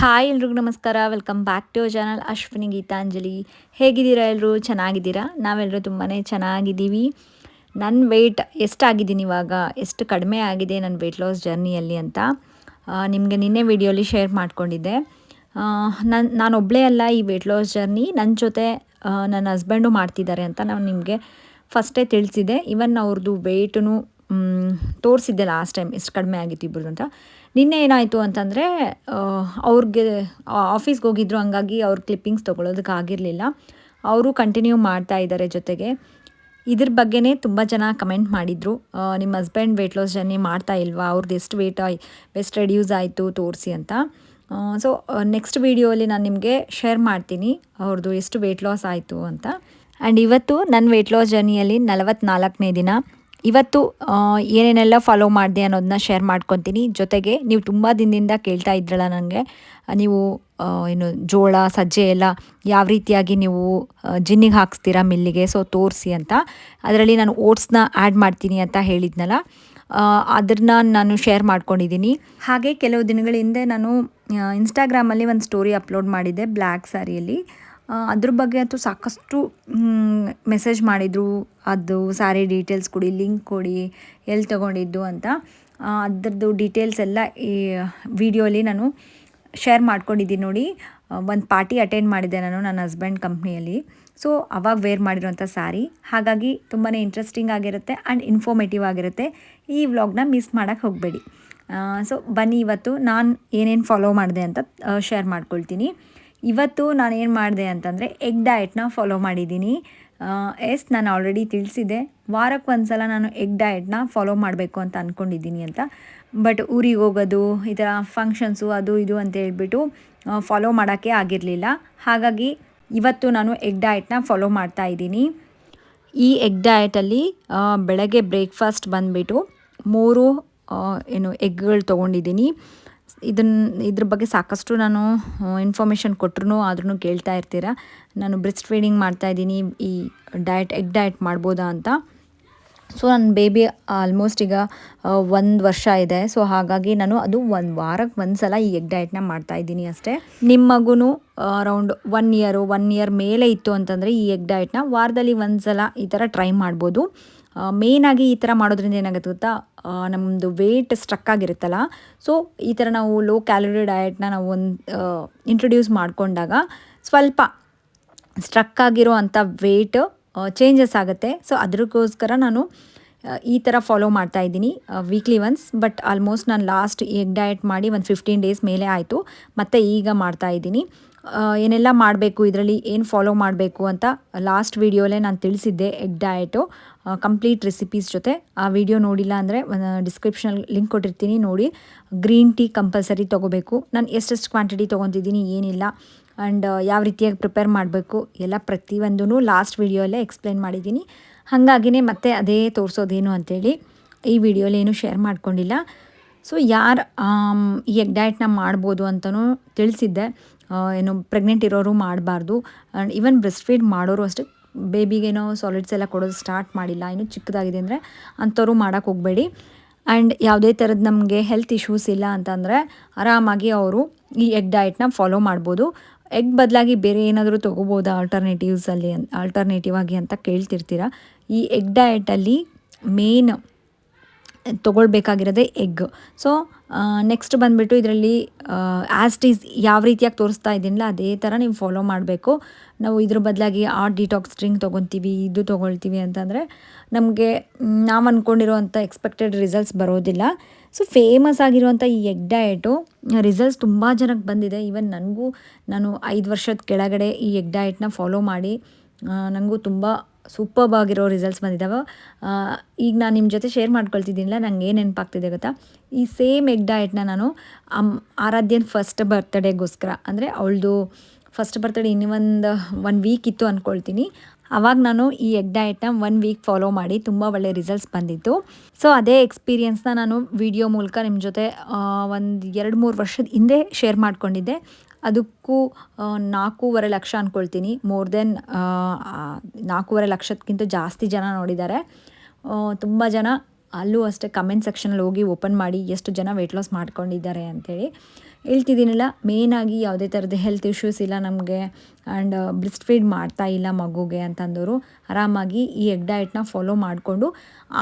Hi ಎಲ್ರಿಗೂ ನಮಸ್ಕಾರ. Welcome back to our channel Ashwini Geetanjali. ಹೇಗಿದ್ದೀರಾ ಎಲ್ಲರೂ? ಚೆನ್ನಾಗಿದ್ದೀರಾ? ನಾವೆಲ್ಲರೂ ತುಂಬಾ ಚೆನ್ನಾಗಿದ್ದೀವಿ. ನನ್ನ ವೆಯ್ಟ್ ಎಷ್ಟಾಗಿದ್ದೀನಿ ಇವಾಗ, ಎಷ್ಟು ಕಡಿಮೆ ಆಗಿದೆ ನನ್ನ ವೆಯ್ಟ್ ಲಾಸ್ ಜರ್ನಿಯಲ್ಲಿ ಅಂತ ನಿಮಗೆ ನಿನ್ನೆ ವಿಡಿಯೋಲಿ ಶೇರ್ ಮಾಡ್ಕೊಂಡಿದ್ದೆ. ನಾನೊಬ್ಬಳೇ ಅಲ್ಲ ಈ ವೆಯ್ಟ್ ಲಾಸ್ ಜರ್ನಿ, ನನ್ನ ಜೊತೆ ನನ್ನ ಹಸ್ಬೆಂಡು ಮಾಡ್ತಿದ್ದಾರೆ ಅಂತ ನಾನು ನಿಮಗೆ ಫಸ್ಟೇ ತಿಳಿಸಿದ್ದೆ. ಇವನ್ ಅವ್ರದ್ದು ವೆಯ್ಟೂ ತೋರಿಸಿದ್ದೆ ಲಾಸ್ಟ್ ಟೈಮ್ ಎಷ್ಟು ಕಡಿಮೆ ಆಗಿತ್ತು ಇಬ್ಬರದು ಅಂತ. ನಿನ್ನೆ ಏನಾಯಿತು ಅಂತಂದರೆ ಅವ್ರಿಗೆ ಆಫೀಸ್ಗೆ ಹೋಗಿದ್ರು, ಹಂಗಾಗಿ ಅವ್ರ ಕ್ಲಿಪ್ಪಿಂಗ್ಸ್ ತೊಗೊಳೋದಕ್ಕೆ ಆಗಿರಲಿಲ್ಲ. ಅವರು ಕಂಟಿನ್ಯೂ ಮಾಡ್ತಾ ಇದ್ದಾರೆ ಜೊತೆಗೆ. ಇದ್ರ ಬಗ್ಗೆನೇ ತುಂಬ ಜನ ಕಮೆಂಟ್ ಮಾಡಿದರು, ನಿಮ್ಮ ಹಸ್ಬೆಂಡ್ ವೆಯ್ಟ್ ಲಾಸ್ ಜರ್ನಿ ಮಾಡ್ತಾ ಇಲ್ವಾ, ಅವ್ರದ್ದು ಎಷ್ಟು ರೆಡ್ಯೂಸ್ ಆಯಿತು ತೋರಿಸಿ ಅಂತ. ಸೊ ನೆಕ್ಸ್ಟ್ ವೀಡಿಯೋಲಿ ನಾನು ನಿಮಗೆ ಶೇರ್ ಮಾಡ್ತೀನಿ ಅವ್ರದ್ದು ಎಷ್ಟು ವೆಯ್ಟ್ ಲಾಸ್ ಆಯಿತು ಅಂತ. ಆ್ಯಂಡ್ ಇವತ್ತು ನನ್ನ ವೆಯ್ಟ್ ಲಾಸ್ ಜರ್ನಿಯಲ್ಲಿ 44ನೇ ದಿನ. ಇವತ್ತು ಏನೇನೆಲ್ಲ ಫಾಲೋ ಮಾಡಿದೆ ಅನ್ನೋದನ್ನ ಶೇರ್ ಮಾಡ್ಕೊತೀನಿ. ಜೊತೆಗೆ ನೀವು ತುಂಬ ದಿನದಿಂದ ಕೇಳ್ತಾ ಇದ್ರಲ್ಲ ನನಗೆ, ನೀವು ಏನು ಜೋಳ ಸಜ್ಜೆ ಎಲ್ಲ ಯಾವ ರೀತಿಯಾಗಿ ನೀವು ಜಿನ್ನಿಗೆ ಹಾಕ್ಸ್ತೀರಾ ಮಿಲ್ಲಿಗೆ, ಸೊ ತೋರಿಸಿ ಅಂತ. ಅದರಲ್ಲಿ ನಾನು ಓಟ್ಸ್ನ ಆ್ಯಡ್ ಮಾಡ್ತೀನಿ ಅಂತ ಹೇಳಿದ್ನಲ್ಲ, ಅದನ್ನು ನಾನು ಶೇರ್ ಮಾಡ್ಕೊಂಡಿದ್ದೀನಿ. ಹಾಗೆ ಕೆಲವು ದಿನಗಳ ಹಿಂದೆ ನಾನು ಇನ್ಸ್ಟಾಗ್ರಾಮಲ್ಲಿ ಒಂದು ಸ್ಟೋರಿ ಅಪ್ಲೋಡ್ ಮಾಡಿದ್ದೆ ಬ್ಲ್ಯಾಕ್ ಸ್ಯಾರಿಯಲ್ಲಿ. ಅದ್ರ ಬಗ್ಗೆ ಅಂತೂ ಸಾಕಷ್ಟು ಮೆಸೇಜ್ ಮಾಡಿದರು, ಅದು ಸ್ಯಾರಿ ಡೀಟೇಲ್ಸ್ ಕೊಡಿ, ಲಿಂಕ್ ಕೊಡಿ, ಎಲ್ಲಿ ತೊಗೊಂಡಿದ್ದು ಅಂತ. ಅದರದ್ದು ಡೀಟೇಲ್ಸ್ ಎಲ್ಲ ಈ ವಿಡಿಯೋಲಿ ನಾನು ಶೇರ್ ಮಾಡ್ಕೊಂಡಿದ್ದೀನಿ ನೋಡಿ. ಒಂದು ಪಾರ್ಟಿ ಅಟೆಂಡ್ ಮಾಡಿದ್ದೆ ನಾನು ನನ್ನ ಹಸ್ಬೆಂಡ್ ಕಂಪ್ನಿಯಲ್ಲಿ, ಸೊ ಅವಾಗ ವೇರ್ ಮಾಡಿರೋಂಥ ಸ್ಯಾರಿ. ಹಾಗಾಗಿ ತುಂಬಾ ಇಂಟ್ರೆಸ್ಟಿಂಗ್ ಆಗಿರುತ್ತೆ ಆ್ಯಂಡ್ ಇನ್ಫಾರ್ಮೇಟಿವ್ ಆಗಿರುತ್ತೆ. ಈ ವ್ಲಾಗ್ನ ಮಿಸ್ ಮಾಡೋಕ್ಕೆ ಹೋಗಬೇಡಿ. ಸೊ ಬನ್ನಿ, ಇವತ್ತು ನಾನು ಏನೇನು ಫಾಲೋ ಮಾಡಿದೆ ಅಂತ ಶೇರ್ ಮಾಡ್ಕೊಳ್ತೀನಿ. ಇವತ್ತು ನಾನು ಏನು ಮಾಡಿದೆ ಅಂತಂದರೆ ಎಗ್ ಡಯಟ್ನ ಫಾಲೋ ಮಾಡಿದ್ದೀನಿ. ನಾನು ಆಲ್ರೆಡಿ ತಿಳಿಸಿದ್ದೆ, ವಾರಕ್ಕೆ ಒಂದು ಸಲ ನಾನು ಎಗ್ ಡಯಟ್ನ ಫಾಲೋ ಮಾಡಬೇಕು ಅಂತ ಅಂದ್ಕೊಂಡಿದ್ದೀನಿ ಅಂತ. ಬಟ್ ಊರಿಗೆ ಹೋಗೋದು, ಈ ಥರ ಫಂಕ್ಷನ್ಸು ಅದು ಇದು ಅಂತ ಹೇಳ್ಬಿಟ್ಟು ಫಾಲೋ ಮಾಡೋಕ್ಕೆ ಆಗಿರಲಿಲ್ಲ. ಹಾಗಾಗಿ ಇವತ್ತು ನಾನು ಎಗ್ ಡಯಟ್ನ ಫಾಲೋ ಮಾಡ್ತಾಯಿದ್ದೀನಿ. ಈ ಎಗ್ ಡಯಟಲ್ಲಿ ಬೆಳಗ್ಗೆ ಬ್ರೇಕ್ಫಾಸ್ಟ್ ಬಂದುಬಿಟ್ಟು 3 ಎಗ್ಗಳು ತೊಗೊಂಡಿದ್ದೀನಿ. ಇದ್ರ ಬಗ್ಗೆ ಸಾಕಷ್ಟು ನಾನು ಇನ್ಫಾರ್ಮೇಷನ್ ಕೊಟ್ಟರು ಆದ್ರೂ ಕೇಳ್ತಾ ಇರ್ತೀರ, ನಾನು ಬ್ರೆಸ್ಟ್ ಫೀಡಿಂಗ್ ಮಾಡ್ತಾಯಿದ್ದೀನಿ, ಈ ಎಗ್ ಡಯಟ್ ಮಾಡ್ಬೋದಾ ಅಂತ. ಸೊ ನನ್ನ ಬೇಬಿ ಆಲ್ಮೋಸ್ಟ್ ಈಗ 1 ವರ್ಷ ಇದೆ. ಸೊ ಹಾಗಾಗಿ ನಾನು ಅದು ವಾರಕ್ಕೆ ಒಂದು ಸಲ ಈ ಎಗ್ ಡಯಟ್ನ ಮಾಡ್ತಾಯಿದ್ದೀನಿ ಅಷ್ಟೇ. ನಿಮ್ಮ ಮಗುನು ಅರೌಂಡ್ 1 ಇಯರ್ ಮೇಲೆ ಇತ್ತು ಅಂತಂದರೆ ಈ ಎಗ್ ಡಯಟ್ನ ವಾರದಲ್ಲಿ ಒಂದು ಸಲ ಈ ಥರ ಟ್ರೈ ಮಾಡ್ಬೋದು. ಮೇಯ್ನಾಗಿ ಈ ಥರ ಮಾಡೋದ್ರಿಂದ ಏನಾಗುತ್ತೆ ಗೊತ್ತಾ, ನಮ್ಮದು ವೆಯ್ಟ್ ಸ್ಟ್ರಕ್ ಆಗಿರುತ್ತಲ್ಲ, ಸೊ ಈ ಥರ ನಾವು ಲೋ ಕ್ಯಾಲೋರಿ ಡಯಟ್ನ ನಾವು ಇಂಟ್ರೊಡ್ಯೂಸ್ ಮಾಡಿಕೊಂಡಾಗ ಸ್ವಲ್ಪ ಸ್ಟ್ರಕ್ ಆಗಿರೋ ಅಂಥ ವೆಯ್ಟ್ ಚೇಂಜಸ್ ಆಗುತ್ತೆ. ಸೊ ಅದಕ್ಕೋಸ್ಕರ ನಾನು ಈ ಥರ ಫಾಲೋ ಮಾಡ್ತಾಯಿದ್ದೀನಿ ವೀಕ್ಲಿ ಒನ್ಸ್. ಬಟ್ ಆಲ್ಮೋಸ್ಟ್ ನಾನು ಲಾಸ್ಟ್ ಎಗ್ ಡಯಟ್ ಮಾಡಿ ಒಂದು 15 ಡೇಸ್ ಮೇಲೆ ಆಯಿತು, ಮತ್ತು ಈಗ ಮಾಡ್ತಾಯಿದ್ದೀನಿ. ಏನೆಲ್ಲ ಮಾಡಬೇಕು, ಇದರಲ್ಲಿ ಏನು ಫಾಲೋ ಮಾಡಬೇಕು ಅಂತ ಲಾಸ್ಟ್ ವೀಡಿಯೋಲೇ ನಾನು ತಿಳಿಸಿದ್ದೆ. ಎಗ್ ಡಯಟು ಕಂಪ್ಲೀಟ್ ರೆಸಿಪೀಸ್ ಜೊತೆ ಆ ವಿಡಿಯೋ ನೋಡಿಲ್ಲ ಅಂದರೆ ಡಿಸ್ಕ್ರಿಪ್ಷನಲ್ಲಿ ಲಿಂಕ್ ಕೊಟ್ಟಿರ್ತೀನಿ, ನೋಡಿ. ಗ್ರೀನ್ ಟೀ ಕಂಪಲ್ಸರಿ ತೊಗೋಬೇಕು. ನಾನು ಎಷ್ಟೆಷ್ಟು ಕ್ವಾಂಟಿಟಿ ತೊಗೊತಿದ್ದೀನಿ ಏನಿಲ್ಲ, ಆ್ಯಂಡ್ ಯಾವ ರೀತಿಯಾಗಿ ಪ್ರಿಪೇರ್ ಮಾಡಬೇಕು ಎಲ್ಲ ಪ್ರತಿಯೊಂದೂ ಲಾಸ್ಟ್ ವೀಡಿಯೋಲ್ಲೇ ಎಕ್ಸ್ಪ್ಲೇನ್ ಮಾಡಿದ್ದೀನಿ. ಹಾಗಾಗಿನೇ ಮತ್ತೆ ಅದೇ ತೋರಿಸೋದೇನು ಅಂಥೇಳಿ ಈ ವಿಡಿಯೋಲಿ ಏನೂ ಶೇರ್ ಮಾಡ್ಕೊಂಡಿಲ್ಲ. ಸೊ ಯಾರು ಈ ಎಗ್ ಡಯಟ್ನ ಮಾಡ್ಬೋದು ಅಂತಲೂ ತಿಳಿಸಿದ್ದೆ. ಪ್ರೆಗ್ನೆಂಟ್ ಇರೋರು ಮಾಡಬಾರ್ದು, ಆ್ಯಂಡ್ ಈವನ್ ಬ್ರೆಸ್ಟ್ ಫೀಡ್ ಮಾಡೋರು ಅಷ್ಟೇ. ಬೇಬಿಗೇನೋ ಸಾಲಿಡ್ಸ್ ಎಲ್ಲ ಕೊಡೋದು ಸ್ಟಾರ್ಟ್ ಮಾಡಿಲ್ಲ, ಇನ್ನೂ ಚಿಕ್ಕದಾಗಿದೆ ಅಂದರೆ ಅಂಥವ್ರು ಮಾಡೋಕ್ಕೆ ಹೋಗಬೇಡಿ. ಆ್ಯಂಡ್ ಯಾವುದೇ ಥರದ್ದು ನಮಗೆ ಹೆಲ್ತ್ ಇಶ್ಯೂಸ್ ಇಲ್ಲ ಅಂತಂದರೆ ಆರಾಮಾಗಿ ಅವರು ಈ ಎಗ್ ಡಯಟ್ನ ಫಾಲೋ ಮಾಡ್ಬೋದು. ಎಗ್ ಬದಲಾಗಿ ಬೇರೆ ಏನಾದರೂ ತೊಗೋಬೋದಾ ಆಲ್ಟರ್ನೇಟಿವ್ ಆಗಿ ಅಂತ ಕೇಳ್ತಿರ್ತೀರ. ಈ ಎಗ್ ಡಯಟಲ್ಲಿ ಮೇನ್ ತೊಗೊಳ್ಬೇಕಾಗಿರೋದೇ ಎಗ್. ಸೊ ನೆಕ್ಸ್ಟ್ ಬಂದುಬಿಟ್ಟು ಇದರಲ್ಲಿ ಆ್ಯಸ್ ಯಾವ ರೀತಿಯಾಗಿ ತೋರಿಸ್ತಾ ಇದ್ದೀನಲ್ಲ ಅದೇ ಥರ ನೀವು ಫಾಲೋ ಮಾಡಬೇಕು. ನಾವು ಇದ್ರ ಬದಲಾಗಿ ಡಿಟಾಕ್ಸ್ ಡ್ರಿಂಕ್ ತೊಗೊತೀವಿ, ಇದು ತೊಗೊಳ್ತೀವಿ ಅಂತಂದರೆ ನಮಗೆ ನಾವು ಅಂದ್ಕೊಂಡಿರೋವಂಥ ಎಕ್ಸ್ಪೆಕ್ಟೆಡ್ ರಿಸಲ್ಟ್ಸ್ ಬರೋದಿಲ್ಲ. ಸೊ ಫೇಮಸ್ ಆಗಿರುವಂಥ ಈ ಎಗ್ ಡಯಟು ರಿಸಲ್ಟ್ಸ್ ತುಂಬ ಜನಕ್ಕೆ ಬಂದಿದೆ. ಈವನ್ ನನಗೂ, ನಾನು 5 ವರ್ಷದ ಕೆಳಗಡೆ ಈ ಎಗ್ ಡಯಟ್ನ ಫಾಲೋ ಮಾಡಿ ನನಗೂ ತುಂಬ ಸೂಪರ್ಬ್ ಆಗಿರೋ ರಿಸಲ್ಟ್ಸ್ ಬಂದಿದ್ದಾವೆ. ಈಗ ನಾನು ನಿಮ್ಮ ಜೊತೆ ಶೇರ್ ಮಾಡ್ಕೊಳ್ತಿದ್ದೀನಿಲ್ಲ, ನಂಗೆ ಏನು ನೆನಪಾಗ್ತಿದೆ ಗೊತ್ತಾ, ಈ ಸೇಮ್ ಎಗ್ ಡಯಟ್ನ ನಾನು ಆರಾಧ್ಯನ ಫಸ್ಟ್ ಬರ್ತ್ಡೇಗೋಸ್ಕರ, ಅಂದರೆ ಅವಳದು ಫಸ್ಟ್ ಬರ್ತ್ಡೇ ಇನ್ನೂ ಒಂದು ವೀಕ್ ಇತ್ತು ಅಂದ್ಕೊಳ್ತೀನಿ, ಆವಾಗ ನಾನು ಈ ಎಗ್ ಡಯಟ್ನ 1 ವೀಕ್ ಫಾಲೋ ಮಾಡಿ ತುಂಬ ಒಳ್ಳೆ ರಿಸಲ್ಟ್ಸ್ ಬಂದಿತ್ತು. ಸೊ ಅದೇ ಎಕ್ಸ್ಪೀರಿಯೆನ್ಸ್ನ ನಾನು ವಿಡಿಯೋ ಮೂಲಕ ನಿಮ್ಮ ಜೊತೆ ಒಂದು 2-3 ವರ್ಷದ ಹಿಂದೆ ಶೇರ್ ಮಾಡ್ಕೊಂಡಿದ್ದೆ. ಅದಕ್ಕೂ 4.5 ಲಕ್ಷ ಅಂದ್ಕೊಳ್ತೀನಿ, ಮೋರ್ ದೆನ್ 4.5 ಲಕ್ಷಕ್ಕಿಂತ ಜಾಸ್ತಿ ಜನ ನೋಡಿದ್ದಾರೆ. ತುಂಬ ಜನ ಅಲ್ಲೂ ಅಷ್ಟೇ ಕಮೆಂಟ್ ಸೆಕ್ಷನಲ್ಲಿ ಹೋಗಿ ಓಪನ್ ಮಾಡಿ ಎಷ್ಟು ಜನ ವೆಯ್ಟ್ ಲಾಸ್ ಮಾಡ್ಕೊಂಡಿದ್ದಾರೆ ಅಂಥೇಳಿ. ಹೇಳ್ತಿದ್ದೀನಲ್ಲ, ಮೇಯ್ನಾಗಿ ಯಾವುದೇ ಥರದ ಹೆಲ್ತ್ ಇಶ್ಯೂಸ್ ಇಲ್ಲ ನಮಗೆ ಆ್ಯಂಡ್ ಬ್ರೆಸ್ಟ್ ಫೀಡ್ ಮಾಡ್ತಾ ಇಲ್ಲ ಮಗುಗೆ ಅಂತಂದವರು ಆರಾಮಾಗಿ ಈ ಎಗ್ ಡಯಟ್ನ ಫಾಲೋ ಮಾಡಿಕೊಂಡು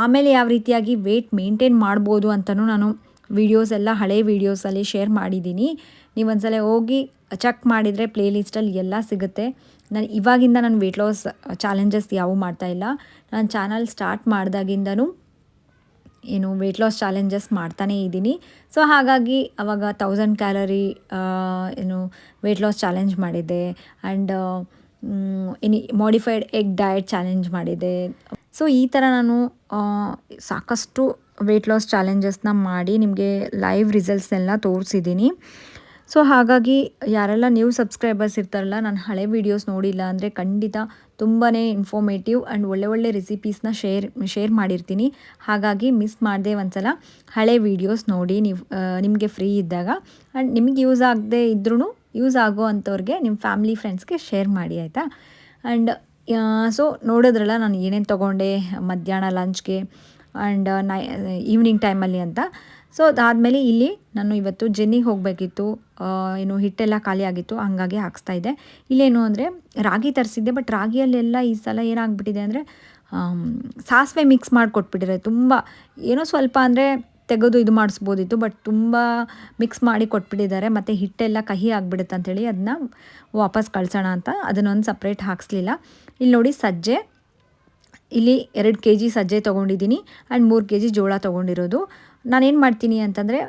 ಆಮೇಲೆ ಯಾವ ರೀತಿಯಾಗಿ ವೆಯ್ಟ್ ಮೇಂಟೈನ್ ಮಾಡ್ಬೋದು ಅಂತಲೂ ನಾನು ವೀಡಿಯೋಸ್ ಎಲ್ಲ ಹಳೆ ವೀಡಿಯೋಸಲ್ಲಿ ಶೇರ್ ಮಾಡಿದ್ದೀನಿ. ನೀವು ಒಂದ್ಸಲ ಹೋಗಿ ಚೆಕ್ ಮಾಡಿದರೆ ಪ್ಲೇಲಿಸ್ಟಲ್ಲಿ ಎಲ್ಲ ಸಿಗುತ್ತೆ. ನಾನು ಇವಾಗಿಂದ ನಾನು ವೆಯ್ಟ್ ಲಾಸ್ ಚಾಲೆಂಜಸ್ ಯಾವುವು ಮಾಡ್ತಾಯಿಲ್ಲ. ನಾನು ಚಾನಲ್ ಸ್ಟಾರ್ಟ್ ಮಾಡಿದಾಗಿಂದನೂ ವೆಯ್ಟ್ ಲಾಸ್ ಚಾಲೆಂಜಸ್ ಮಾಡ್ತಾನೇ ಇದ್ದೀನಿ. ಸೊ ಹಾಗಾಗಿ ಅವಾಗ 1000 ಕ್ಯಾಲರಿ ವೆಯ್ಟ್ ಲಾಸ್ ಚಾಲೆಂಜ್ ಮಾಡಿದ್ದೆ and modified egg diet challenge ಮಾಡಿದ್ದೆ. ಸೊ ಈ ಥರ ನಾನು ಸಾಕಷ್ಟು ವೆಯ್ಟ್ ಲಾಸ್ ಚಾಲೆಂಜಸ್ನ ಮಾಡಿ ನಿಮಗೆ ಲೈವ್ ರಿಸಲ್ಟ್ಸ್ನೆಲ್ಲ ತೋರಿಸಿದ್ದೀನಿ. ಸೊ ಹಾಗಾಗಿ ಯಾರೆಲ್ಲ ನ್ಯೂ ಸಬ್ಸ್ಕ್ರೈಬರ್ಸ್ ಇರ್ತಾರಲ್ಲ, ನಾನು ಹಳೆ ವೀಡಿಯೋಸ್ ನೋಡಿಲ್ಲ ಅಂದರೆ ಖಂಡಿತ ತುಂಬಾ ಇನ್ಫಾರ್ಮೇಟಿವ್ ಆ್ಯಂಡ್ ಒಳ್ಳೆ ರೆಸಿಪೀಸ್ನ ಶೇರ್ ಮಾಡಿರ್ತೀನಿ. ಹಾಗಾಗಿ ಮಿಸ್ ಮಾಡದೆ ಒಂದ್ಸಲ ಹಳೆ ವೀಡಿಯೋಸ್ ನೋಡಿ ನೀವು ನಿಮಗೆ ಫ್ರೀ ಇದ್ದಾಗ. ಆ್ಯಂಡ್ ನಿಮಗೆ ಯೂಸ್ ಆಗದೆ ಇದ್ರೂ ಯೂಸ್ ಆಗೋ ಅಂಥವ್ರಿಗೆ ನಿಮ್ಮ ಫ್ಯಾಮಿಲಿ ಫ್ರೆಂಡ್ಸ್ಗೆ ಶೇರ್ ಮಾಡಿ, ಆಯಿತಾ. ಆ್ಯಂಡ್ ಸೊ ನೋಡಿದ್ರಲ್ಲ ನಾನು ಏನೇನು ತೊಗೊಂಡೆ ಮಧ್ಯಾಹ್ನ ಲಂಚ್ಗೆ ಆ್ಯಂಡ್ ಈವ್ನಿಂಗ್ ಟೈಮಲ್ಲಿ ಅಂತ. ಸೊ ಅದಾದಮೇಲೆ ಇಲ್ಲಿ ನಾನು ಇವತ್ತು ಜೆನ್ನಿಗೆ ಹೋಗಬೇಕಿತ್ತು, ಹಿಟ್ಟೆಲ್ಲ ಖಾಲಿ ಆಗಿತ್ತು, ಹಂಗಾಗಿ ಹಾಕ್ಸ್ತಾಯಿದ್ದೆ. ಇಲ್ಲೇನು ಅಂದರೆ ರಾಗಿ ತರಿಸಿದ್ದೆ, ಬಟ್ ರಾಗಿಯಲ್ಲೆಲ್ಲ ಈ ಸಲ ಏನಾಗ್ಬಿಟ್ಟಿದೆ ಅಂದರೆ ಸಾಸಿವೆ ಮಿಕ್ಸ್ ಮಾಡಿಕೊಟ್ಬಿಟ್ಟಿದ್ದಾರೆ. ತುಂಬ ಏನೋ ಸ್ವಲ್ಪ ಅಂದರೆ ತೆಗೆದು ಇದು ಮಾಡಿಸ್ಬೋದಿತ್ತು, ಬಟ್ ತುಂಬ ಮಿಕ್ಸ್ ಮಾಡಿ ಕೊಟ್ಬಿಟ್ಟಿದ್ದಾರೆ. ಮತ್ತು ಹಿಟ್ಟೆಲ್ಲ ಕಹಿ ಆಗಿಬಿಡುತ್ತೆ ಅಂಥೇಳಿ ಅದನ್ನ ವಾಪಸ್ ಕಳ್ಸೋಣ ಅಂತ ಅದನ್ನೊಂದು ಸಪ್ರೇಟ್ ಹಾಕ್ಸ್ಲಿಲ್ಲ. ಇಲ್ಲಿ ನೋಡಿ ಸಜ್ಜೆ, ಇಲ್ಲಿ 2 kg ಸಜ್ಜೆ ತೊಗೊಂಡಿದ್ದೀನಿ ಆ್ಯಂಡ್ 3 kg ಜೋಳ ತೊಗೊಂಡಿರೋದು. ನಾನೇನು ಮಾಡ್ತೀನಿ ಅಂತಂದರೆ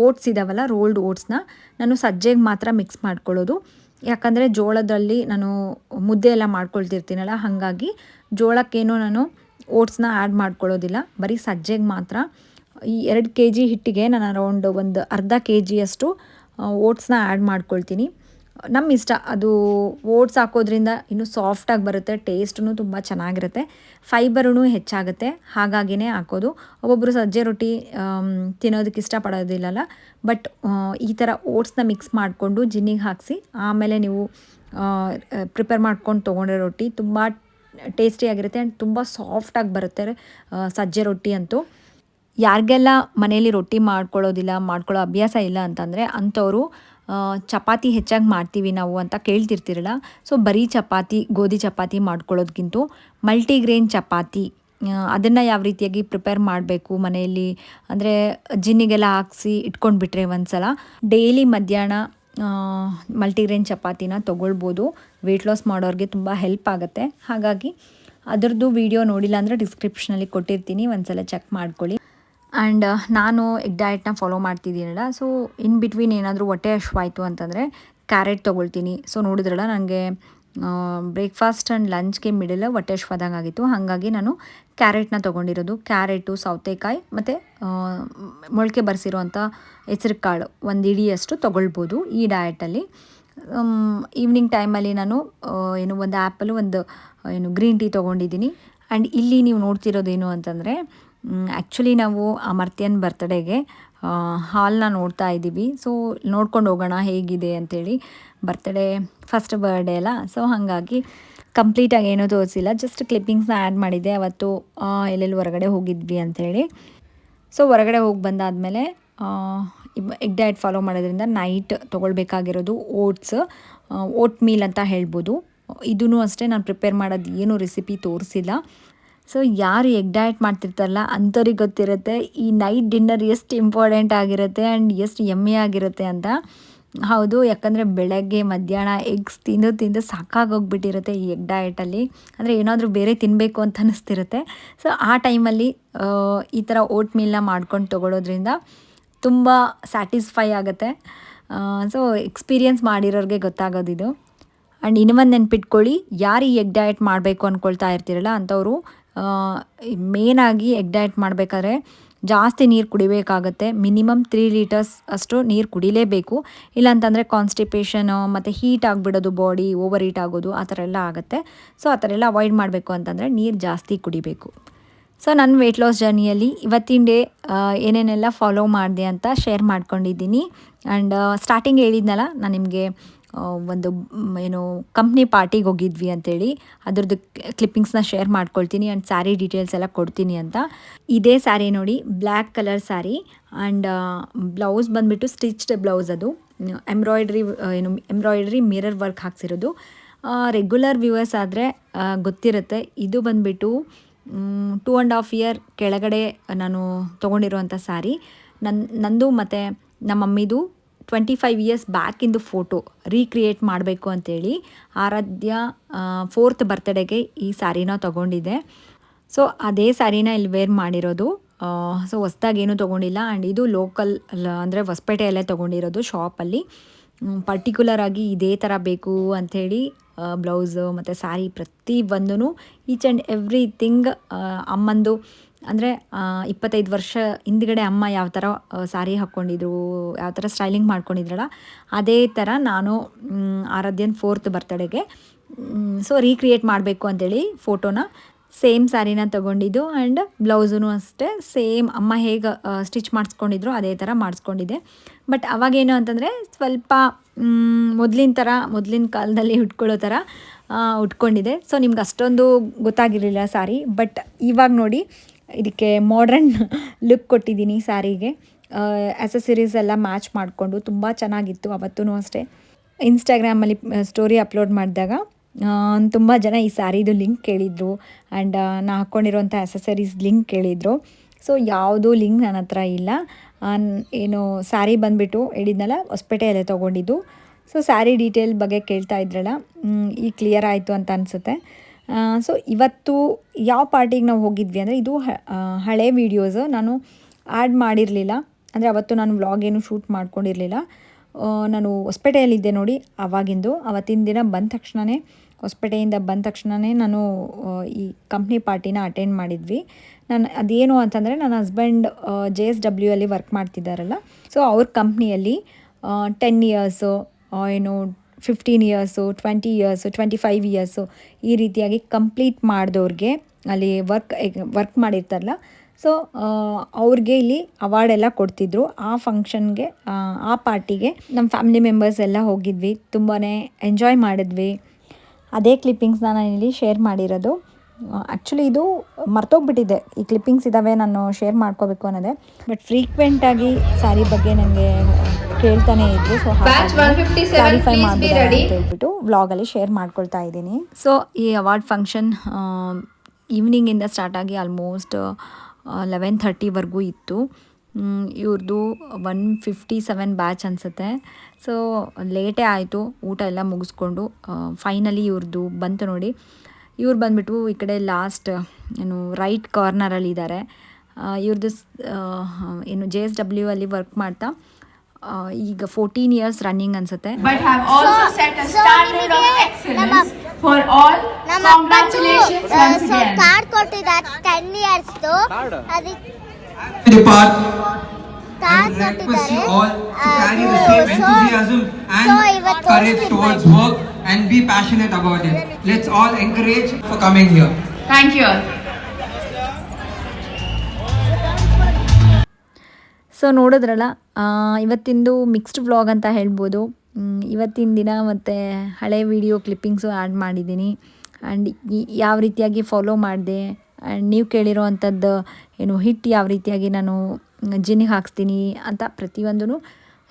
ಓಟ್ಸ್ ಇದ್ದಾವಲ್ಲ, ರೋಲ್ಡ್ ಓಟ್ಸ್ನ ನಾನು ಸಜ್ಜೆಗೆ ಮಾತ್ರ ಮಿಕ್ಸ್ ಮಾಡ್ಕೊಳ್ಳೋದು. ಯಾಕಂದರೆ ಜೋಳದಲ್ಲಿ ನಾನು ಮುದ್ದೆ ಎಲ್ಲ ಮಾಡ್ಕೊಳ್ತಿರ್ತೀನಲ್ಲ, ಹಾಗಾಗಿ ಜೋಳಕ್ಕೇನೋ ನಾನು ಓಟ್ಸ್ನ ಆ್ಯಡ್ ಮಾಡ್ಕೊಳ್ಳೋದಿಲ್ಲ, ಬರೀ ಸಜ್ಜೆಗೆ ಮಾತ್ರ. ಈ 2 kg ಹಿಟ್ಟಿಗೆ ನಾನು ಅರೌಂಡ್ ಒಂದು ಅರ್ಧ kgಯಷ್ಟು ಓಟ್ಸ್ನ ಆ್ಯಡ್ ಮಾಡ್ಕೊಳ್ತೀನಿ. ನಮ್ಮ ಇಷ್ಟ, ಅದು ಓಟ್ಸ್ ಹಾಕೋದ್ರಿಂದ ಇನ್ನೂ ಸಾಫ್ಟಾಗಿ ಬರುತ್ತೆ, ಟೇಸ್ಟೂ ತುಂಬ ಚೆನ್ನಾಗಿರುತ್ತೆ, ಫೈಬರೂ ಹೆಚ್ಚಾಗುತ್ತೆ, ಹಾಗಾಗಿನೇ ಹಾಕೋದು. ಒಬ್ಬೊಬ್ಬರು ಸಜ್ಜೆ ರೊಟ್ಟಿ ತಿನ್ನೋದಕ್ಕೆ ಇಷ್ಟಪಡೋದಿಲ್ಲಲ್ಲ, ಬಟ್ ಈ ಥರ ಓಟ್ಸ್ನ ಮಿಕ್ಸ್ ಮಾಡಿಕೊಂಡು ಜಿನ್ನಿಗೆ ಹಾಕಿಸಿ ಆಮೇಲೆ ನೀವು ಪ್ರಿಪೇರ್ ಮಾಡ್ಕೊಂಡು ತೊಗೊಂಡಿರೋ ರೊಟ್ಟಿ ತುಂಬ ಟೇಸ್ಟಿಯಾಗಿರುತ್ತೆ ಆ್ಯಂಡ್ ತುಂಬ ಸಾಫ್ಟಾಗಿ ಬರುತ್ತೆ ಸಜ್ಜೆ ರೊಟ್ಟಿ ಅಂತೂ. ಯಾರಿಗೆಲ್ಲ ಮನೇಲಿ ರೊಟ್ಟಿ ಮಾಡ್ಕೊಳ್ಳೋ ಅಭ್ಯಾಸ ಇಲ್ಲ ಅಂತಂದರೆ ಅಂಥವರು ಚಪಾತಿ ಹೆಚ್ಚಾಗಿ ಮಾಡ್ತೀವಿ ನಾವು ಅಂತ ಕೇಳ್ತಿರ್ತಿರಲ್ಲ. ಸೊ ಬರೀ ಚಪಾತಿ, ಗೋಧಿ ಚಪಾತಿ ಮಾಡ್ಕೊಳ್ಳೋದಕ್ಕಿಂತ ಮಲ್ಟಿಗ್ರೇನ್ ಚಪಾತಿ ಅದನ್ನು ಯಾವ ರೀತಿಯಾಗಿ ಪ್ರಿಪೇರ್ ಮಾಡಬೇಕು ಮನೆಯಲ್ಲಿ ಅಂದರೆ ಜಿನ್ನಿಗೆಲ್ಲ ಹಾಕಿಸಿ ಇಟ್ಕೊಂಡ್ಬಿಟ್ರೆ ಒಂದ್ಸಲ ಡೈಲಿ ಮಧ್ಯಾಹ್ನ ಮಲ್ಟಿಗ್ರೇನ್ ಚಪಾತಿನ ತೊಗೊಳ್ಬೋದು. ವೆಯ್ಟ್ ಲಾಸ್ ಮಾಡೋರಿಗೆ ತುಂಬ ಹೆಲ್ಪ್ ಆಗುತ್ತೆ. ಹಾಗಾಗಿ ಅದರದ್ದು ವಿಡಿಯೋ ನೋಡಿಲ್ಲ ಅಂದರೆ ಡಿಸ್ಕ್ರಿಪ್ಷನಲ್ಲಿ ಕೊಟ್ಟಿರ್ತೀನಿ, ಒಂದ್ಸಲ ಚೆಕ್ ಮಾಡ್ಕೊಳ್ಳಿ. ಆ್ಯಂಡ್ ನಾನು ಎಗ್ ಡಯಟ್ನ ಫಾಲೋ ಮಾಡ್ತಿದ್ದೀನಲ್ಲ, ಸೊ ಇನ್ ಬಿಟ್ವೀನ್ ಏನಾದರೂ ಹೊಟ್ಟೆ ಹಶ್ವಾಯಿತು ಅಂತಂದರೆ ಕ್ಯಾರೆಟ್ ತೊಗೊಳ್ತೀನಿ. ಸೊ ನೋಡಿದ್ರಲ್ಲ ನನಗೆ ಬ್ರೇಕ್ಫಾಸ್ಟ್ ಆ್ಯಂಡ್ ಲಂಚ್ಗೆ ಮಿಡಲ್ ಹೊಟ್ಟೆ ಹಶ್ವಾದಂಗೆ ಆಗಿತ್ತು, ಹಾಗಾಗಿ ನಾನು ಕ್ಯಾರೆಟ್ನ ತೊಗೊಂಡಿರೋದು. ಕ್ಯಾರೆಟು, ಸೌತೆಕಾಯಿ ಮತ್ತು ಮೊಳಕೆ ಬರೆಸಿರೋವಂಥ ಹೆಸರು ಕಾಳು 1 ಹಿಡಿಯಷ್ಟು ತೊಗೊಳ್ಬೋದು ಈ ಡಯಟಲ್ಲಿ. ಈವ್ನಿಂಗ್ ಟೈಮಲ್ಲಿ ನಾನು ಒಂದು ಆ್ಯಪಲು, ಒಂದು ಗ್ರೀನ್ ಟೀ ತೊಗೊಂಡಿದ್ದೀನಿ. ಆ್ಯಂಡ್ ಇಲ್ಲಿ ನೀವು ನೋಡ್ತಿರೋದೇನು ಅಂತಂದರೆ ಆ್ಯಕ್ಚುಲಿ ನಾವು ಅಮರ್ತ್ಯನ್ ಬರ್ತ್ಡೇಗೆ ಹಾಲ್ನ ನೋಡ್ತಾ ಇದ್ದೀವಿ. ಸೊ ನೋಡ್ಕೊಂಡು ಹೋಗೋಣ ಹೇಗಿದೆ ಅಂಥೇಳಿ, ಬರ್ತ್ಡೇ ಫಸ್ಟ್ ಬರ್ಡೇ ಅಲ್ಲ, ಸೊ ಹಾಗಾಗಿ ಕಂಪ್ಲೀಟಾಗಿ ಏನೂ ತೋರಿಸಿಲ್ಲ, ಜಸ್ಟ್ ಕ್ಲಿಪ್ಪಿಂಗ್ಸ್ನ ಆ್ಯಡ್ ಮಾಡಿದ್ದೆ. ಅವತ್ತು ಎಲ್ಲೆಲ್ಲಿ ಹೊರಗಡೆ ಹೋಗಿದ್ವಿ ಅಂಥೇಳಿ. ಸೊ ಹೊರಗಡೆ ಹೋಗಿ ಬಂದಾದಮೇಲೆ ಎಗ್ ಡಯಟ್ ಫಾಲೋ ಮಾಡೋದ್ರಿಂದ ನೈಟ್ ತೊಗೊಳ್ಬೇಕಾಗಿರೋದು ಓಟ್ ಮೀಲ್ ಅಂತ ಹೇಳ್ಬೋದು. ಇದೂ ಅಷ್ಟೇ ನಾನು ಪ್ರಿಪೇರ್ ಮಾಡೋದು ಏನು ರೆಸಿಪಿ ತೋರಿಸಿಲ್ಲ. ಸೊ ಯಾರು ಎಗ್ ಡಯಟ್ ಮಾಡ್ತಿರ್ತಾರಲ್ಲ ಅಂಥವ್ರಿಗೆ ಗೊತ್ತಿರುತ್ತೆ ಈ ನೈಟ್ ಡಿನ್ನರ್ ಎಷ್ಟು ಇಂಪಾರ್ಟೆಂಟ್ ಆಗಿರುತ್ತೆ ಆ್ಯಂಡ್ ಎಷ್ಟು ಯಮ್ಮಿ ಆಗಿರುತ್ತೆ ಅಂತ. ಹೌದು, ಯಾಕಂದರೆ ಬೆಳಗ್ಗೆ ಮಧ್ಯಾಹ್ನ ಎಗ್ಸ್ ತಿಂದು ಸಾಕಾಗೋಗ್ಬಿಟ್ಟಿರುತ್ತೆ ಈ ಎಗ್ ಡಯಟಲ್ಲಿ. ಅಂದರೆ ಏನಾದರೂ ಬೇರೆ ತಿನ್ನಬೇಕು ಅಂತ ಅನ್ನಿಸ್ತಿರುತ್ತೆ. ಸೊ ಆ ಟೈಮಲ್ಲಿ ಈ ಥರ ಓಟ್ ಮೀಲ್ನ ಮಾಡ್ಕೊಂಡು ತೊಗೊಳೋದ್ರಿಂದ ತುಂಬ ಸ್ಯಾಟಿಸ್ಫೈ ಆಗುತ್ತೆ. ಸೊ ಎಕ್ಸ್ಪೀರಿಯನ್ಸ್ ಮಾಡಿರೋರಿಗೆ ಗೊತ್ತಾಗೋದಿದು. ಆ್ಯಂಡ್ ಇನ್ನೊಂದು ನೆನ್ಪಿಟ್ಕೊಳ್ಳಿ, ಯಾರು ಈ ಎಗ್ ಡಯಟ್ ಮಾಡಬೇಕು ಅಂದ್ಕೊಳ್ತಾ ಇರ್ತೀರಲ್ಲ ಅಂಥವರು ಮೇನಾಗಿ ಎಗ್ ಡಯಟ್ ಮಾಡಬೇಕಾದ್ರೆ ಜಾಸ್ತಿ ನೀರು ಕುಡಿಬೇಕಾಗತ್ತೆ. ಮಿನಿಮಮ್ 3 ಲೀಟರ್ಸ್ ಅಷ್ಟು ನೀರು ಕುಡಿಲೇಬೇಕು. ಇಲ್ಲಾಂತಂದರೆ ಕಾನ್ಸ್ಟಿಪೇಷನು ಮತ್ತು ಹೀಟ್ ಆಗಿಬಿಡೋದು, ಬಾಡಿ ಓವರ್ ಹೀಟ್ ಆಗೋದು ಆ ಥರ ಎಲ್ಲ ಆಗುತ್ತೆ. ಸೊ ಆ ಥರ ಎಲ್ಲ ಅವಾಯ್ಡ್ ಮಾಡಬೇಕು ಅಂತಂದರೆ ನೀರು ಜಾಸ್ತಿ ಕುಡಿಬೇಕು. ಸೊ ನನ್ನ ವೆಯ್ಟ್ ಲಾಸ್ ಜರ್ನಿಯಲ್ಲಿ ಇವತ್ತಿನ ಡೇ ಏನೇನೆಲ್ಲ ಫಾಲೋ ಮಾಡಿದೆ ಅಂತ ಶೇರ್ ಮಾಡ್ಕೊಂಡಿದ್ದೀನಿ. ಆ್ಯಂಡ್ ಸ್ಟಾರ್ಟಿಂಗ್ ಹೇಳಿದ್ನಲ್ಲ ನಾನು ನಿಮಗೆ ಒಂದು ಏನು ಕಂಪ್ನಿ ಪಾರ್ಟಿಗೆ ಹೋಗಿದ್ವಿ ಅಂತೇಳಿ ಅದ್ರದ್ದು ಕ್ಲಿಪ್ಪಿಂಗ್ಸ್ನ ಶೇರ್ ಮಾಡ್ಕೊಳ್ತೀನಿ ಆ್ಯಂಡ್ ಸ್ಯಾರಿ ಡೀಟೇಲ್ಸ್ ಎಲ್ಲ ಕೊಡ್ತೀನಿ ಅಂತ. ಇದೇ ಸ್ಯಾರಿ ನೋಡಿ, black colour saree and blouse ಬಂದುಬಿಟ್ಟು ಸ್ಟಿಚ್ಡ್ ಬ್ಲೌಸ್, ಅದು ಎಂಬ್ರಾಯ್ಡ್ರಿ ಮಿರರ್ ವರ್ಕ್ ಹಾಕ್ಸಿರೋದು. ರೆಗ್ಯುಲರ್ ವ್ಯೂವರ್ಸ್ ಆದರೆ ಗೊತ್ತಿರುತ್ತೆ, ಇದು ಬಂದುಬಿಟ್ಟು 2.5 ಇಯರ್ ಕೆಳಗಡೆ ನಾನು ತೊಗೊಂಡಿರೋವಂಥ ಸ್ಯಾರಿ. ನಂದು ಮತ್ತು ನಮ್ಮ ಮಮ್ಮಿದು 25 ಇಯರ್ಸ್ ಬ್ಯಾಕಿಂದು ಫೋಟೋ ರೀಕ್ರಿಯೇಟ್ ಮಾಡಬೇಕು ಅಂತೇಳಿ ಆರಾಧ್ಯ 4th ಬರ್ತ್ಡೇಗೆ ಈ ಸ್ಯಾರಿನ ತೊಗೊಂಡಿದ್ದೆ. ಸೊ ಅದೇ ಸ್ಯಾರಿನ ಇಲ್ಲಿ ವೇರ್ ಮಾಡಿರೋದು. ಸೊ ಹೊಸ್ದಾಗೇನು ತೊಗೊಂಡಿಲ್ಲ. ಆ್ಯಂಡ್ ಇದು ಲೋಕಲ್ ಅಂದರೆ ಹೊಸಪೇಟೆಯಲ್ಲೇ ತೊಗೊಂಡಿರೋದು ಶಾಪಲ್ಲಿ. ಪರ್ಟಿಕ್ಯುಲರಾಗಿ ಇದೇ ಥರ ಬೇಕು ಅಂಥೇಳಿ ಬ್ಲೌಸು ಮತ್ತು ಸ್ಯಾರಿ ಪ್ರತಿಯೊಂದೂ ಈಚ್ ಆ್ಯಂಡ್ ಎವ್ರಿಥಿಂಗ್ ಅಮ್ಮಂದು ಅಂದರೆ 25 ವರ್ಷ ಹಿಂದ್ಗಡೆ ಅಮ್ಮ ಯಾವ ಥರ ಸ್ಯಾರಿ ಹಾಕ್ಕೊಂಡಿದ್ರು, ಯಾವ ಥರ ಸ್ಟೈಲಿಂಗ್ ಮಾಡ್ಕೊಂಡಿದ್ರಲ್ಲ ಅದೇ ಥರ ನಾನು ಆರಾಧ್ಯನ 4th ಬರ್ತ್ಡೇಗೆ ಸೊ ರೀಕ್ರಿಯೇಟ್ ಮಾಡಬೇಕು ಅಂತೇಳಿ ಫೋಟೋನ ಸೇಮ್ ಸ್ಯಾರಿನ ತೊಗೊಂಡಿದ್ದು. ಆ್ಯಂಡ್ ಬ್ಲೌಸೂ ಅಷ್ಟೇ ಸೇಮ್ ಅಮ್ಮ ಹೇಗೆ ಸ್ಟಿಚ್ ಮಾಡಿಸ್ಕೊಂಡಿದ್ರು ಅದೇ ಥರ ಮಾಡಿಸ್ಕೊಂಡಿದ್ದೆ. ಬಟ್ ಅವಾಗೇನು ಅಂತಂದರೆ ಸ್ವಲ್ಪ ಮೊದಲಿನ ಕಾಲದಲ್ಲಿ ಉಟ್ಕೊಳ್ಳೋ ಥರ ಉಟ್ಕೊಂಡಿದ್ದೆ. ಸೊ ನಿಮ್ಗೆ ಅಷ್ಟೊಂದು ಗೊತ್ತಾಗಿರಲಿಲ್ಲ ಸ್ಯಾರಿ. ಬಟ್ ಇವಾಗ ನೋಡಿ ಇದಕ್ಕೆ ಮಾಡ್ರನ್ ಲುಕ್ ಕೊಟ್ಟಿದ್ದೀನಿ ಸ್ಯಾರಿಗೆ. ಆ್ಯಸಸರೀಸ್ ಎಲ್ಲ ಮ್ಯಾಚ್ ಮಾಡಿಕೊಂಡು ತುಂಬ ಚೆನ್ನಾಗಿತ್ತು. ಅವತ್ತೂ ಅಷ್ಟೇ ಇನ್ಸ್ಟಾಗ್ರಾಮಲ್ಲಿ ಸ್ಟೋರಿ ಅಪ್ಲೋಡ್ ಮಾಡಿದಾಗ ತುಂಬ ಜನ ಈ ಸ್ಯಾರಿದು ಲಿಂಕ್ ಕೇಳಿದರು ಆ್ಯಂಡ್ ನಾ ಹಾಕ್ಕೊಂಡಿರೋಂಥ ಆ್ಯಸಸರೀಸ್ ಲಿಂಕ್ ಕೇಳಿದರು. ಸೊ ಯಾವುದೂ ಲಿಂಕ್ ನನ್ನ ಹತ್ರ ಇಲ್ಲ. ಏನು ಸ್ಯಾರಿ ಬಂದುಬಿಟ್ಟು ಹೇಳಿದ್ನಲ್ಲ ಹೊಸಪೇಟೆಯಲ್ಲೇ ತೊಗೊಂಡಿದ್ದು. ಸೊ ಸ್ಯಾರಿ ಡೀಟೇಲ್ ಬಗ್ಗೆ ಕೇಳ್ತಾ ಇದ್ರಲ್ಲ, ಈಗ ಕ್ಲಿಯರ್ ಆಯಿತು ಅಂತ ಅನಿಸುತ್ತೆ. ಸೊ ಇವತ್ತು ಯಾವ ಪಾರ್ಟಿಗೆ ನಾವು ಹೋಗಿದ್ವಿ ಅಂದರೆ ಇದು ಹಳೆ ವೀಡಿಯೋಸು ನಾನು ಆ್ಯಡ್ ಮಾಡಿರಲಿಲ್ಲ. ಅಂದರೆ ಅವತ್ತು ನಾನು ವ್ಲಾಗ್ ಏನು ಶೂಟ್ ಮಾಡ್ಕೊಂಡಿರಲಿಲ್ಲ. ನಾನು ಹೊಸಪೇಟೆಯಲ್ಲಿದ್ದೆ ನೋಡಿ ಆವಾಗಿಂದು. ಅವತ್ತಿನ ದಿನ ಹೊಸಪೇಟೆಯಿಂದ ಬಂದ ತಕ್ಷಣವೇ ನಾನು ಈ ಕಂಪ್ನಿ ಪಾರ್ಟಿನ ಅಟೆಂಡ್ ಮಾಡಿದ್ವಿ. ನಾನು ಅದೇನು ಅಂತಂದರೆ ನನ್ನ ಹಸ್ಬೆಂಡ್ JSW ಅಲ್ಲಿ ವರ್ಕ್ ಮಾಡ್ತಿದ್ದಾರಲ್ಲ, ಸೊ ಅವ್ರ ಕಂಪ್ನಿಯಲ್ಲಿ 10 ಇಯರ್ಸು ಏನು 15 ಇಯರ್ಸು 20 ಇಯರ್ಸು 25 ಇಯರ್ಸು ಈ ರೀತಿಯಾಗಿ ಕಂಪ್ಲೀಟ್ ಮಾಡಿದವ್ರಿಗೆ ಅಲ್ಲಿ ವರ್ಕ್ ಮಾಡಿರ್ತಾರಲ್ಲ, ಸೊ ಅವ್ರಿಗೆ ಇಲ್ಲಿ ಅವಾರ್ಡೆಲ್ಲ ಕೊಡ್ತಿದ್ರು. ಆ ಫಂಕ್ಷನ್ಗೆ ಆ ಪಾರ್ಟಿಗೆ ನಮ್ಮ ಫ್ಯಾಮಿಲಿ ಮೆಂಬರ್ಸ್ ಎಲ್ಲ ಹೋಗಿದ್ವಿ. ತುಂಬಾ ಎಂಜಾಯ್ ಮಾಡಿದ್ವಿ. ಅದೇ ಕ್ಲಿಪ್ಪಿಂಗ್ಸ್ನ ನಾನಿಲ್ಲಿ ಶೇರ್ ಮಾಡಿರೋದು. ಆ್ಯಕ್ಚುಲಿ ಇದು ಮರ್ತೋಗ್ಬಿಟ್ಟಿದೆ, ಈ ಕ್ಲಿಪ್ಪಿಂಗ್ಸ್ ಇದ್ದಾವೆ ನಾನು ಶೇರ್ ಮಾಡ್ಕೋಬೇಕು ಅನ್ನೋದೇ. ಬಟ್ ಫ್ರೀಕ್ವೆಂಟಾಗಿ ಸ್ಯಾರಿ ಬಗ್ಗೆ ನನಗೆ ಕೇಳ್ತಾನೆ ಇದ್ರು. ಸೊ ಕ್ಲಾರಿಫೈ ಮಾಡಬೇಡ ಅಂತ ಹೇಳ್ಬಿಟ್ಟು ವ್ಲಾಗಲ್ಲಿ ಶೇರ್ ಮಾಡ್ಕೊಳ್ತಾ ಇದ್ದೀನಿ. ಸೊ ಈ ಅವಾರ್ಡ್ ಫಂಕ್ಷನ್ ಈವ್ನಿಂಗಿಂದ ಸ್ಟಾರ್ಟ್ ಆಗಿ ಆಲ್ಮೋಸ್ಟ್ 11:30ವರೆಗೂ ಇತ್ತು. ಇವ್ರದ್ದು 157 ಬ್ಯಾಚ್ ಅನಿಸುತ್ತೆ. ಸೊ ಲೇಟೇ ಆಯಿತು ಊಟ ಎಲ್ಲ ಮುಗಿಸ್ಕೊಂಡು. ಫೈನಲಿ ಇವ್ರದ್ದು ಬಂತು ನೋಡಿ. ಇವ್ರು ಬಂದುಬಿಟ್ಟು ಈ ಕಡೆ ಲಾಸ್ಟ್ ಏನು ರೈಟ್ ಕಾರ್ನರಲ್ಲಿದ್ದಾರೆ. ಇವ್ರದ್ದು ಏನು JSW ಅಲ್ಲಿ ವರ್ಕ್ ಮಾಡ್ತಾ ಈಗ 14 ಇಯರ್ಸ್ ರನ್ನಿಂಗ್ ಅನಿಸುತ್ತೆ. I request you all to carry the same enthusiasm and courage towards work and be passionate about it. Let's all encourage for coming here. Thank you all. So ನೋಡಿದ್ರಲ್ಲ, ಇವತ್ತಿಂದು mixed vlog ಅಂತ ಹೇಳ್ಬೋದು. ಇವತ್ತಿನ ದಿನ ಮತ್ತು ಹಳೆ video clippings add ಮಾಡಿದ್ದೀನಿ. And ಯಾವ ರೀತಿಯಾಗಿ ಫಾಲೋ ಮಾಡಿದೆ ಆ್ಯಂಡ್ ನೀವು ಕೇಳಿರೋ ಅಂಥದ್ದು ಏನು ಹಿಟ್ ಯಾವ ರೀತಿಯಾಗಿ ನಾನು ಜಿನ್ನಿಗೆ ಹಾಕ್ಸ್ತೀನಿ ಅಂತ ಪ್ರತಿಯೊಂದೂ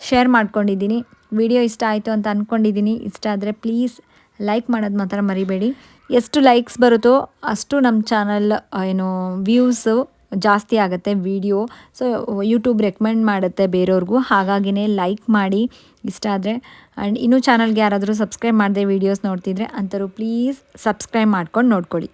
ಶೇರ್ ಮಾಡ್ಕೊಂಡಿದ್ದೀನಿ. ವಿಡಿಯೋ ಇಷ್ಟ ಆಯಿತು ಅಂತ ಅಂದ್ಕೊಂಡಿದ್ದೀನಿ. ಇಷ್ಟ ಆದರೆ ಪ್ಲೀಸ್ ಲೈಕ್ ಮಾಡೋದು ಮಾತ್ರ ಮರಿಬೇಡಿ. ಎಷ್ಟು ಲೈಕ್ಸ್ ಬರುತ್ತೋ ಅಷ್ಟು ನಮ್ಮ ಚಾನಲ್ ಏನು ವ್ಯೂಸು ಜಾಸ್ತಿ ಆಗುತ್ತೆ ವಿಡಿಯೋ. ಸೊ ಯೂಟ್ಯೂಬ್ ರೆಕಮೆಂಡ್ ಮಾಡುತ್ತೆ ಬೇರೆಯವ್ರಿಗೂ. ಹಾಗಾಗಿನೇ ಲೈಕ್ ಮಾಡಿ ಇಷ್ಟ ಆದರೆ. ಆ್ಯಂಡ್ ಇನ್ನೂ ಚಾನಲ್ಗೆ ಯಾರಾದರೂ ಸಬ್ಸ್ಕ್ರೈಬ್ ಮಾಡದೆ ವೀಡಿಯೋಸ್ ನೋಡ್ತಿದ್ರೆ ಅಂಥವ್ರು ಪ್ಲೀಸ್ ಸಬ್ಸ್ಕ್ರೈಬ್ ಮಾಡ್ಕೊಂಡು ನೋಡ್ಕೊಳ್ಳಿ.